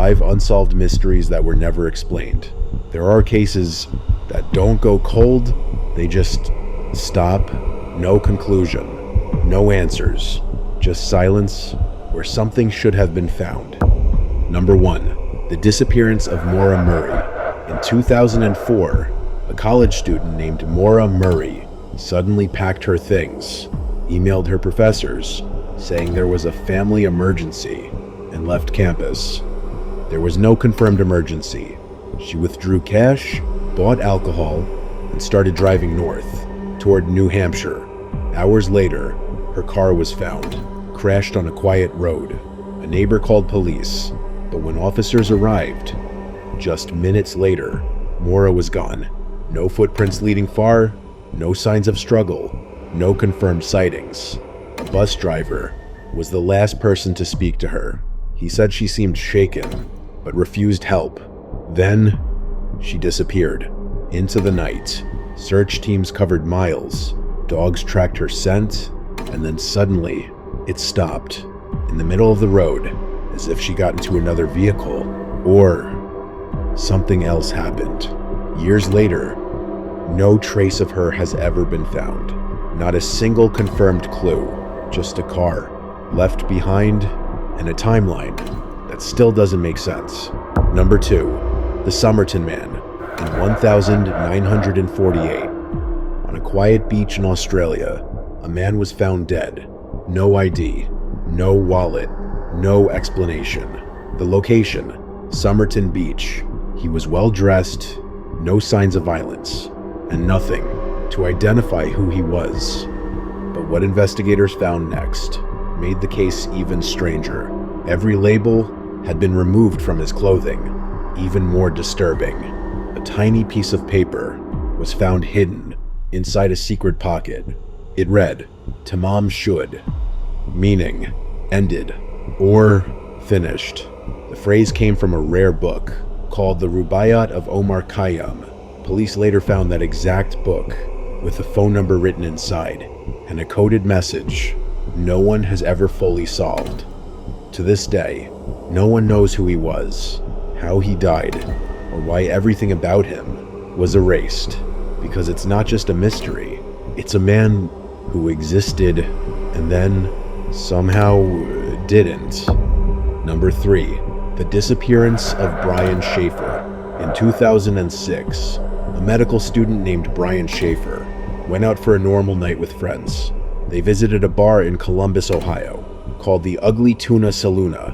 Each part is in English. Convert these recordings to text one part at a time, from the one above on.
5 unsolved mysteries that were never explained. There are cases that don't go cold, they just stop. No conclusion, no answers, just silence where something should have been found. Number 1. The disappearance of Maura Murray. In 2004, a college student named Maura Murray suddenly packed her things, emailed her professors, saying there was a family emergency, and left campus. There was no confirmed emergency. She withdrew cash, bought alcohol, and started driving north, toward New Hampshire. Hours later, her car was found, crashed on a quiet road. A neighbor called police, but when officers arrived, just minutes later, Maura was gone. No footprints leading far, no signs of struggle, no confirmed sightings. A bus driver was the last person to speak to her. He said she seemed shaken, but refused help. Then, she disappeared. Into the night, search teams covered miles. Dogs tracked her scent, and then suddenly, it stopped. In the middle of the road, as if she got into another vehicle, or something else happened. Years later, no trace of her has ever been found. Not a single confirmed clue, just a car left behind and a timeline that still doesn't make sense. Number 2, the Somerton Man. In 1948, on a quiet beach in Australia, a man was found dead. No ID, no wallet, no explanation. The location, Somerton Beach. He was well dressed, no signs of violence, and nothing to identify who he was. But what investigators found next made the case even stranger. Every label had been removed from his clothing. Even more disturbing, a tiny piece of paper was found hidden inside a secret pocket. It read, "Tamam Shud," meaning ended or finished. The phrase came from a rare book called the Rubaiyat of Omar Khayyam. Police later found that exact book with a phone number written inside and a coded message no one has ever fully solved. To this day, no one knows who he was, how he died, or why everything about him was erased. Because it's not just a mystery, it's a man who existed and then somehow didn't. Number 3, the disappearance of Brian Schaefer. In 2006, a medical student named Brian Schaefer went out for a normal night with friends. They visited a bar in Columbus, Ohio, called the Ugly Tuna Saloona.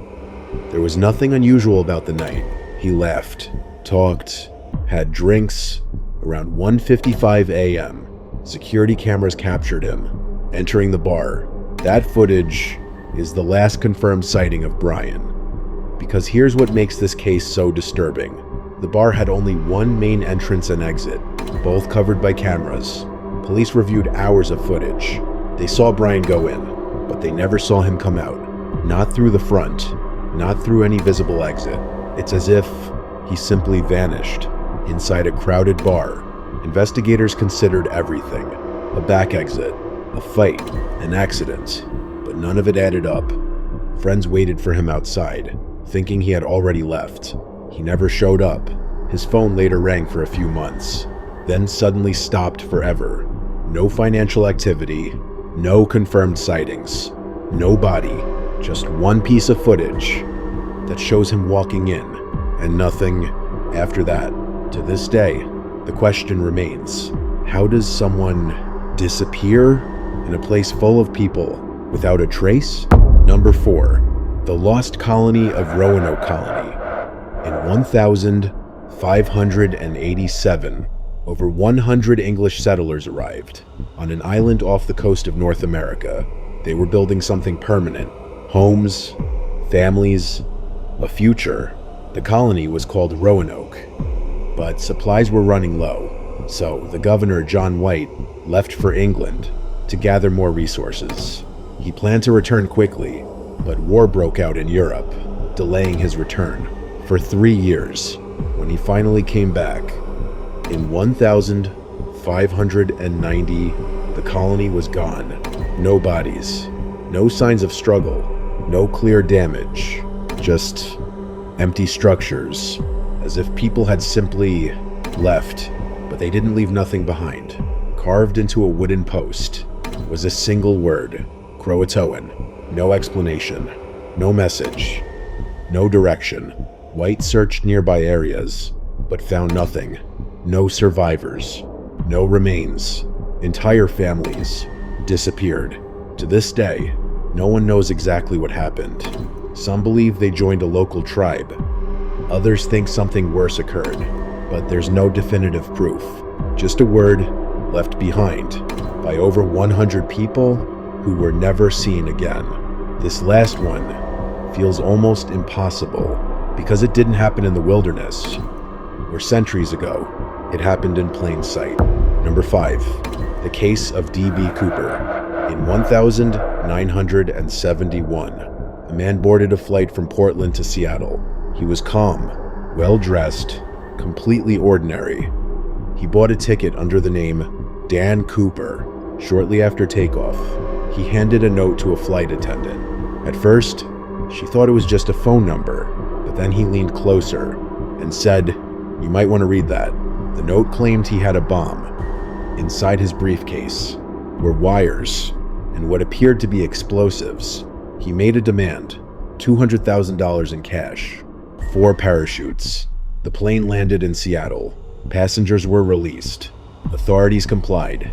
There was nothing unusual about the night. He laughed, talked, had drinks. Around 1:55 a.m., security cameras captured him entering the bar. That footage is the last confirmed sighting of Brian. Because here's what makes this case so disturbing. The bar had only one main entrance and exit, both covered by cameras. Police reviewed hours of footage. They saw Brian go in, but they never saw him come out. Not through the front, not through any visible exit. It's as if he simply vanished inside a crowded bar. Investigators considered everything: a back exit, a fight, an accident, but none of it added up. Friends waited for him outside, thinking he had already left. He never showed up. His phone later rang for a few months, then suddenly stopped forever. No financial activity, no confirmed sightings, no body, just one piece of footage that shows him walking in, and nothing after that. To this day, the question remains: how does someone disappear in a place full of people without a trace? Number 4, the lost colony of Roanoke Colony. In 1587, over 100 English settlers arrived on an island off the coast of North America. They were building something permanent: homes, families, a future. The colony was called Roanoke, but supplies were running low, so the governor, John White, left for England to gather more resources. He planned to return quickly, but war broke out in Europe, delaying his return for 3 years. When he finally came back, in 1590, the colony was gone. No bodies, no signs of struggle, no clear damage, just Empty structures, as if people had simply left, but they didn't leave nothing behind. Carved into a wooden post was a single word, Croatoan. No explanation, no message, no direction. White searched nearby areas, but found nothing. No survivors, no remains. Entire families disappeared. To this day, no one knows exactly what happened. Some believe they joined a local tribe. Others think something worse occurred, but there's no definitive proof. Just a word left behind by over 100 people who were never seen again. This last one feels almost impossible because it didn't happen in the wilderness or centuries ago. It happened in plain sight. Number 5, the case of D.B. Cooper. In 1971, a man boarded a flight from Portland to Seattle. He was calm, well-dressed, completely ordinary. He bought a ticket under the name Dan Cooper. Shortly after takeoff, he handed a note to a flight attendant. At first, she thought it was just a phone number, but then he leaned closer and said, "You might want to read that." The note claimed he had a bomb. Inside his briefcase were wires and what appeared to be explosives. He made a demand, $200,000 in cash, 4 parachutes. The plane landed in Seattle. Passengers were released. Authorities complied.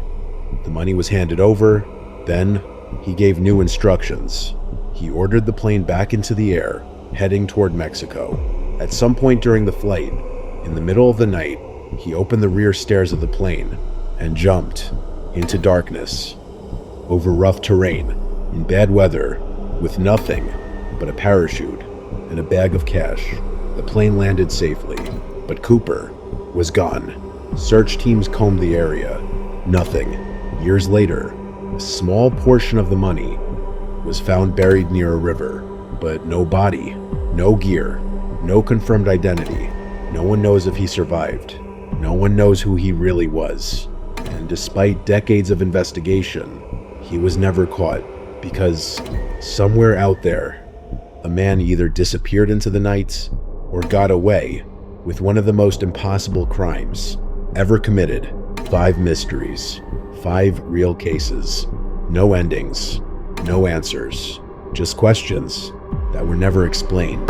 The money was handed over. Then, he gave new instructions. He ordered the plane back into the air, heading toward Mexico. At some point during the flight, in the middle of the night, he opened the rear stairs of the plane and jumped into darkness, over rough terrain, in bad weather, with nothing but a parachute and a bag of cash. The plane landed safely, but Cooper was gone. Search teams combed the area. Nothing. Years later, a small portion of the money was found buried near a river, but no body, no gear, no confirmed identity. No one knows if he survived. No one knows who he really was. And despite decades of investigation, he was never caught because somewhere out there, a man either disappeared into the night or got away with one of the most impossible crimes ever committed. 5 mysteries, 5 real cases, no endings, no answers, just questions that were never explained.